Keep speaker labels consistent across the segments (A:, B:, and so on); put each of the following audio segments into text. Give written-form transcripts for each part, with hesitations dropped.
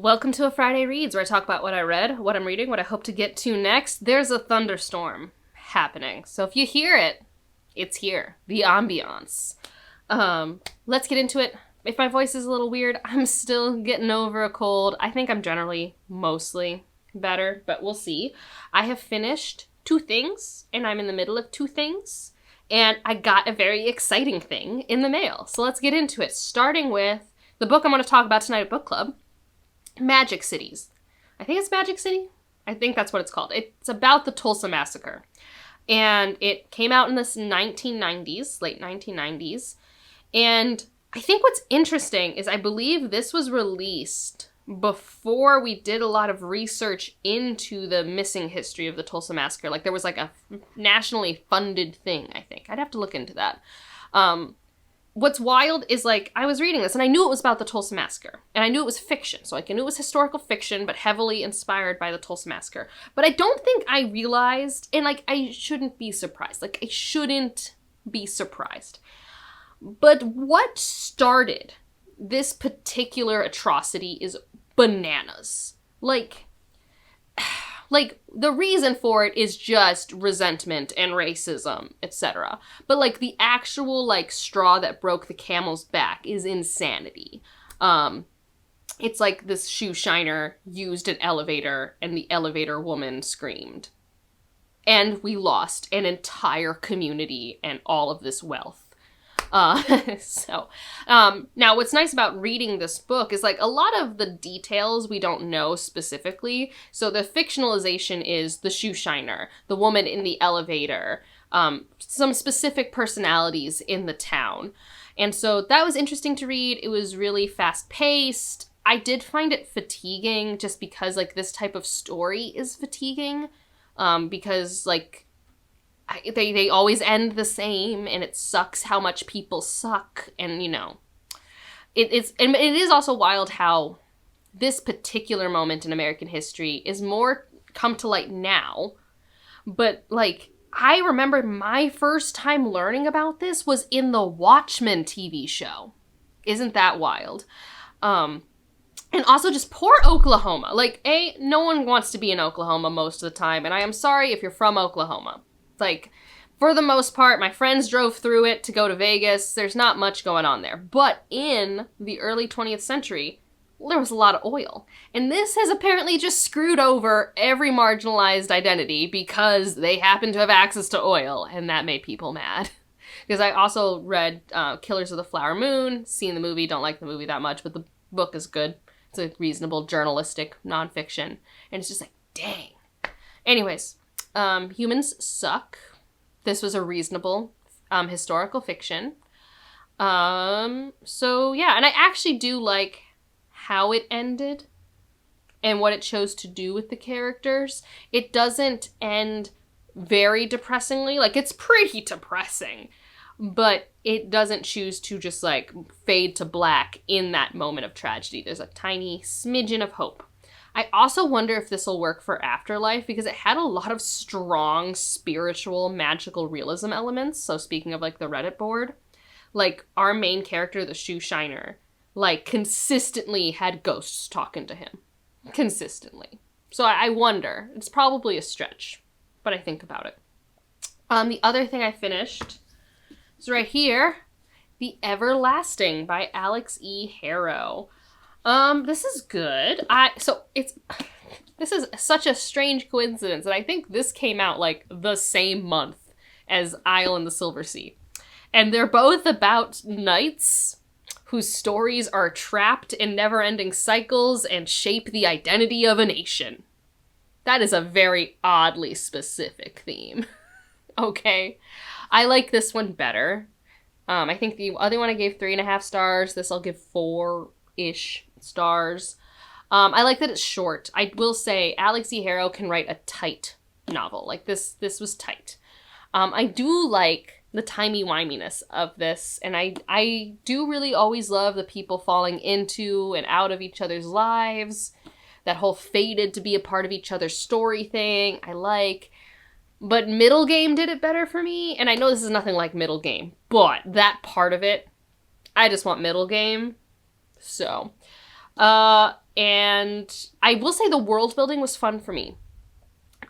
A: Welcome to a Friday Reads, where I talk about what I read, what I'm reading, what I hope to get to next. There's a thunderstorm happening, so if you hear it, it's here. The ambiance. Let's get into it. If my voice is a little weird, I'm still getting over a cold. I think I'm generally mostly better, but we'll see. I have finished 2 things, and I'm in the middle of 2 things, and I got a very exciting thing in the mail. So let's get into it, starting with the book I'm going to talk about tonight at book club. Magic Cities. I think it's Magic City. I think that's what it's called. It's about the Tulsa Massacre. And it came out in the 1990s, late 1990s. And I think what's interesting is I believe this was released before we did a lot of research into the missing history of the Tulsa Massacre. Like, there was like a nationally funded thing, I think. I'd have to look into that. What's wild is, like, I was reading this, and I knew it was about the Tulsa Massacre, and I knew it was fiction, so like, I knew it was historical fiction, but heavily inspired by the Tulsa Massacre. But I don't think I realized, and, like, I shouldn't be surprised. Like, I shouldn't be surprised. But what started this particular atrocity is bananas. Like, the reason for it is just resentment and racism, etc. But, like, the actual, like, straw that broke the camel's back is insanity. It's like this shoe shiner used an elevator, and the elevator woman screamed. And we lost an entire community and all of this wealth. Now what's nice about reading this book is, like, a lot of the details we don't know specifically. So the fictionalization is the shoe shiner, the woman in the elevator, some specific personalities in the town. And so that was interesting to read. It was really fast-paced. I did find it fatiguing just because, like, this type of story is fatiguing, because, like, they always end the same, and it sucks how much people suck, and, you know, it is also wild how this particular moment in American history is more come to light now, but, like, I remember my first time learning about this was in the Watchmen TV show. Isn't that wild? And also just poor Oklahoma. Like, no one wants to be in Oklahoma most of the time, and I am sorry if you're from Oklahoma. Like, for the most part, my friends drove through it to go to Vegas. There's not much going on there. But in the early 20th century, there was a lot of oil. And this has apparently just screwed over every marginalized identity because they happen to have access to oil, and that made people mad. Because I also read Killers of the Flower Moon, seen the movie, don't like the movie that much, but the book is good. It's a reasonable journalistic nonfiction. And it's just like, dang. Anyways. Humans suck. This was a reasonable historical fiction. So yeah, and I actually do like how it ended and what it chose to do with the characters. It doesn't end very depressingly. Like, it's pretty depressing, but it doesn't choose to just, like, fade to black in that moment of tragedy. There's a tiny smidgen of hope. I also wonder if this will work for Afterlife, because it had a lot of strong spiritual magical realism elements. So speaking of, like, the Reddit board, like, our main character, the shoe shiner, like, consistently had ghosts talking to him. Consistently. So I wonder. It's probably a stretch, but I think about it. The other thing I finished is right here, The Everlasting by Alex E. Harrow. This is good. This is such a strange coincidence, and I think this came out, like, the same month as Isle in the Silver Sea. And they're both about knights whose stories are trapped in never-ending cycles and shape the identity of a nation. That is a very oddly specific theme. Okay. I like this one better. I think the other one I gave 3.5 stars. This I'll give 4-ish stars. I like that it's short. I will say Alex E. Harrow can write a tight novel. Like, this was tight. I do like the timey-wiminess of this, and I do really always love the people falling into and out of each other's lives. That whole fated to be a part of each other's story thing, I like. But Middle Game did it better for me, and I know this is nothing like Middle Game, but that part of it, I just want Middle Game. So, And I will say the world building was fun for me.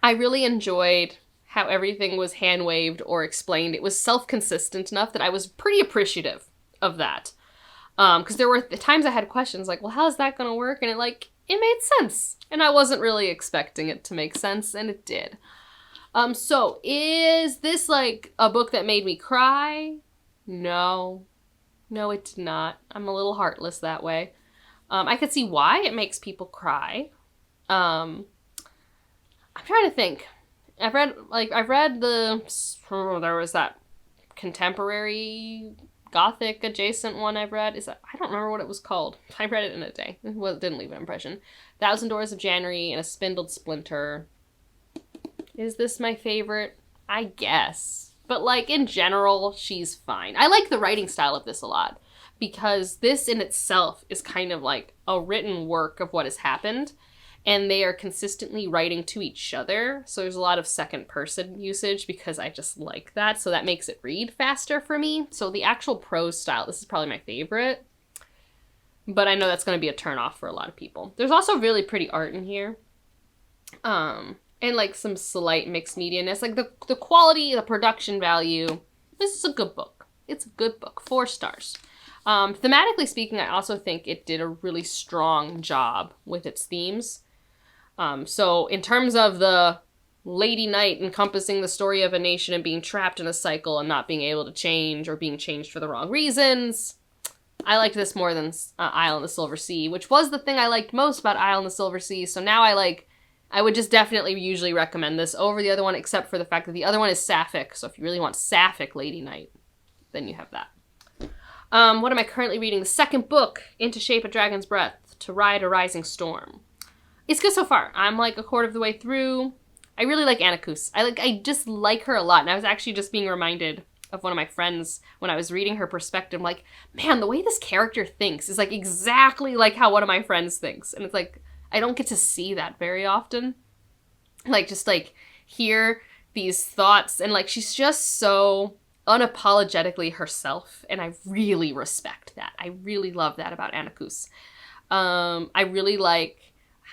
A: I really enjoyed how everything was hand-waved or explained. It was self-consistent enough that I was pretty appreciative of that. Because there were times I had questions like, well, how's that going to work? And it made sense. And I wasn't really expecting it to make sense, and it did. So is this like a book that made me cry? No. No, it did not. I'm a little heartless that way. I could see why it makes people cry. I'm trying to think. I've read there was that contemporary Gothic adjacent one I've read. I don't remember what it was called. I read it in a day. It didn't leave an impression. 1,000 Doors of January and A Spindled Splinter. Is this my favorite? I guess. But in general, she's fine. I like the writing style of this a lot, because this in itself is kind of like a written work of what has happened, and they are consistently writing to each other. So there's a lot of second person usage because I just like that. So that makes it read faster for me. So the actual prose style, this is probably my favorite, but I know that's going to be a turnoff for a lot of people. There's also really pretty art in here. And some slight mixed media-ness. The quality, the production value, this is a good book. It's a good book. 4 stars. Thematically speaking, I also think it did a really strong job with its themes. So in terms of the Lady Knight encompassing the story of a nation and being trapped in a cycle and not being able to change or being changed for the wrong reasons, I liked this more than Isle in the Silver Sea, which was the thing I liked most about Isle in the Silver Sea. So now I would just definitely usually recommend this over the other one, except for the fact that the other one is sapphic. So if you really want sapphic Lady Knight, then you have that. What am I currently reading? The second book, Into Shape a Dragon's Breath, To Ride a Rising Storm. It's good so far. I'm a quarter of the way through. I really like Anna Kus. I just like her a lot. And I was actually just being reminded of one of my friends when I was reading her perspective. I'm like, man, the way this character thinks is exactly like how one of my friends thinks. And it's I don't get to see that very often. Hear these thoughts. And she's just so unapologetically herself. And I really respect that. I really love that about Anna Kus. I really like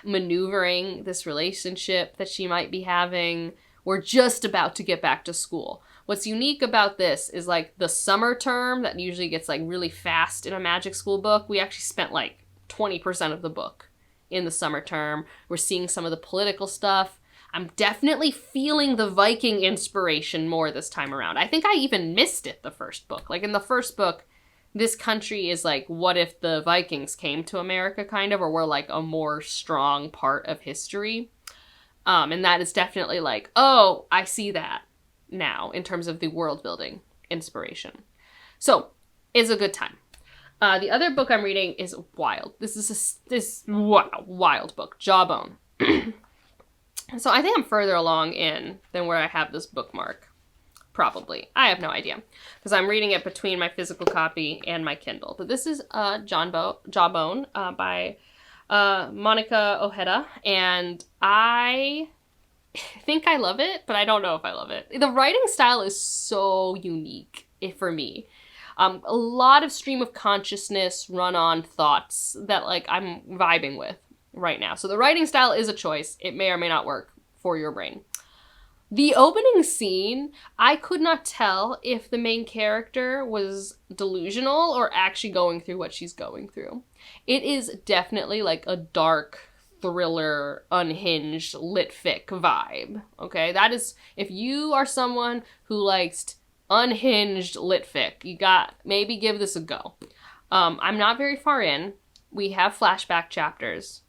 A: maneuvering this relationship that she might be having. We're just about to get back to school. What's unique about this is the summer term that usually gets really fast in a magic school book. We actually spent 20% of the book in the summer term. We're seeing some of the political stuff. I'm definitely feeling the Viking inspiration more this time around. I think I even missed it the first book. In the first book, this country is what if the Vikings came to America kind of, or were a more strong part of history. And that is definitely oh, I see that now in terms of the world building inspiration. So it's a good time. The other book I'm reading is Wild. This is this wild book, Jawbone. So I think I'm further along in than where I have this bookmark. Probably. I have no idea. Because I'm reading it between my physical copy and my Kindle. But this is Jawbone by Monica Ojeda. And I think I love it, but I don't know if I love it. The writing style is so unique for me. A lot of stream of consciousness, run-on thoughts that I'm vibing with right now. So the writing style is a choice. It may or may not work for your brain. The opening scene, I could not tell if the main character was delusional or actually going through what she's going through. It is definitely a dark thriller, unhinged, lit fic vibe. Okay, that is, if you are someone who likes unhinged lit fic, maybe give this a go. I'm not very far in. We have flashback chapters.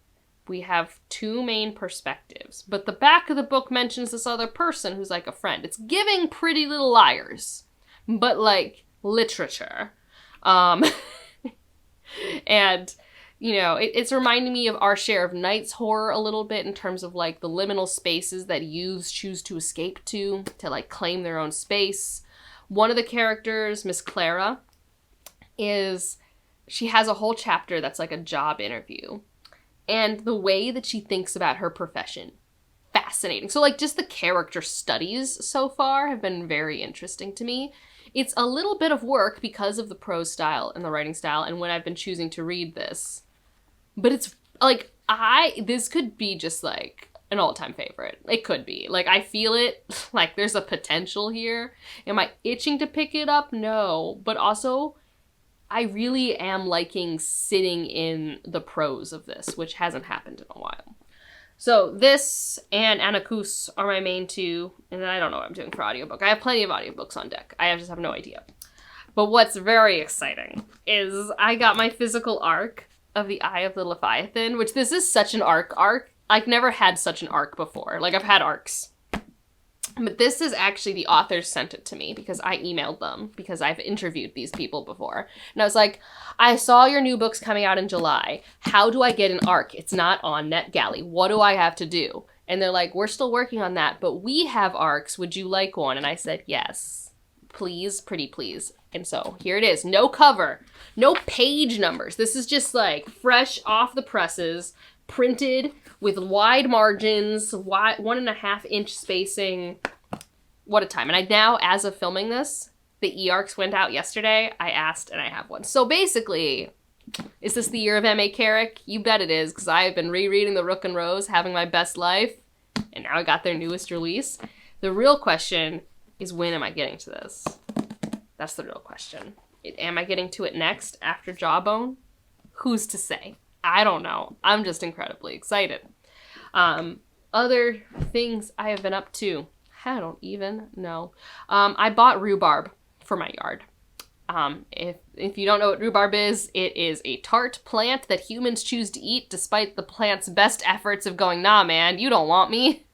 A: We have 2 main perspectives, but the back of the book mentions this other person who's a friend. It's giving Pretty Little Liars, but literature. And, it's reminding me of Our Share of Night's horror a little bit in terms of the liminal spaces that youths choose to escape to claim their own space. One of the characters, Miss Clara, she has a whole chapter that's a job interview. And the way that she thinks about her profession, fascinating. So just the character studies so far have been very interesting to me. It's a little bit of work because of the prose style and the writing style and when I've been choosing to read this. But it's This could be just like an all-time favorite. It could be. Like, I feel it. Like, there's a potential here. Am I itching to pick it up? No. But also, I really am liking sitting in the prose of this, which hasn't happened in a while. So this and Anacus are my main two, and then I don't know what I'm doing for audiobook. I have plenty of audiobooks on deck. I just have no idea. But what's very exciting is I got my physical arc of The Eye of the Leviathan, which this is such an arc. I've never had such an arc before. Like, I've had arcs. But this is actually, the authors sent it to me because I emailed them because I've interviewed these people before. And I was like, I saw your new books coming out in July. How do I get an arc? It's not on NetGalley. What do I have to do? And they're like, we're still working on that, but we have arcs. Would you like one? And I said, yes, please, pretty please. And so here it is. No cover, no page numbers. This is just like fresh off the presses, printed with wide margins, 1.5 inch spacing. What a time. And I now, as of filming this, the e-arcs went out yesterday. I asked and I have one. So basically, is this the year of M.A. Carrick? You bet it is, because I have been rereading The Rook and Rose, having my best life, and now I got their newest release. The real question is, when am I getting to this? That's the real question. Am I getting to it next, after Jawbone? Who's to say? I don't know. I'm just incredibly excited. Other things I have been up to. I don't even know. I bought rhubarb for my yard. If you don't know what rhubarb is, it is a tart plant that humans choose to eat despite the plant's best efforts of going, nah man, you don't want me.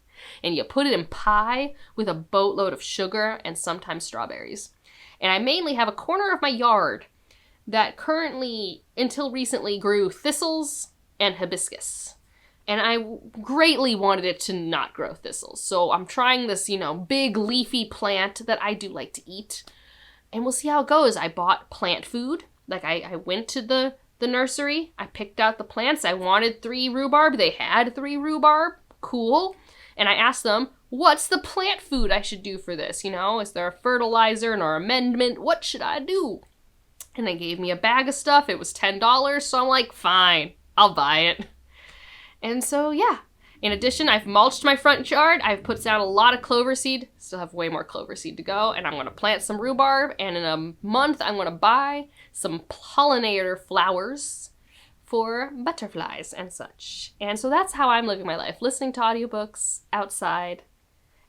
A: And you put it in pie with a boatload of sugar and sometimes strawberries. And I mainly have a corner of my yard that currently, until recently, grew thistles and hibiscus. And I greatly wanted it to not grow thistles. So I'm trying this, big leafy plant that I do like to eat. And we'll see how it goes. I bought plant food. Like, I went to the nursery. I picked out the plants. I wanted 3 rhubarb. They had 3 rhubarb. Cool. And I asked them, what's the plant food I should do for this? Is there a fertilizer or amendment? What should I do? And they gave me a bag of stuff. It was $10, so I'm like, fine, I'll buy it. And so, yeah. In addition, I've mulched my front yard. I've put down a lot of clover seed. Still have way more clover seed to go. And I'm going to plant some rhubarb. And in a month, I'm going to buy some pollinator flowers for butterflies and such. And so that's how I'm living my life. Listening to audiobooks outside.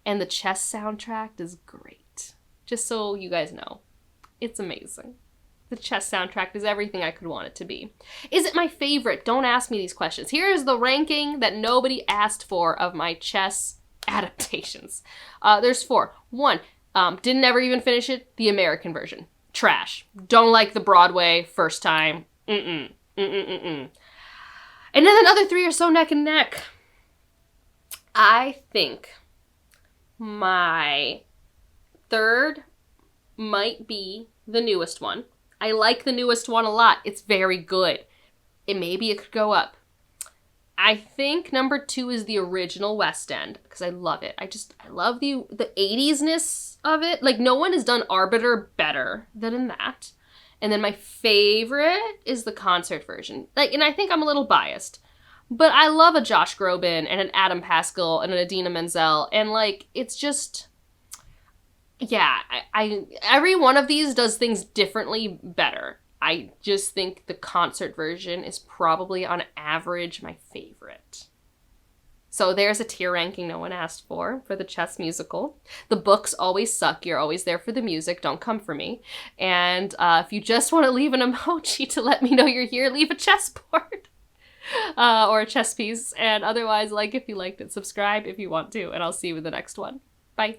A: And the chess soundtrack is great. Just so you guys know. It's amazing. The chess soundtrack is everything I could want it to be. Is it my favorite? Don't ask me these questions. Here is the ranking that nobody asked for of my chess adaptations. There's 4. 1, didn't ever even finish it. The American version. Trash. Don't like the Broadway first time. And then the other 3 are so neck and neck. I think my 3rd might be the newest one. I like the newest one a lot. It's very good. Maybe it could go up. I think number 2 is the original West End, because I love it. I love the 80s-ness of it. Like, no one has done Arbiter better than in that. And then my favorite is the concert version. And I think I'm a little biased, but I love a Josh Groban and an Adam Pascal and an Idina Menzel. And it's just... Yeah, I every one of these does things differently better. I just think the concert version is probably on average my favorite. So there's a tier ranking no one asked for the chess musical. The books always suck. You're always there for the music. Don't come for me. And if you just want to leave an emoji to let me know you're here, leave a chessboard or a chess piece. And otherwise, if you liked it, subscribe if you want to. And I'll see you in the next one. Bye.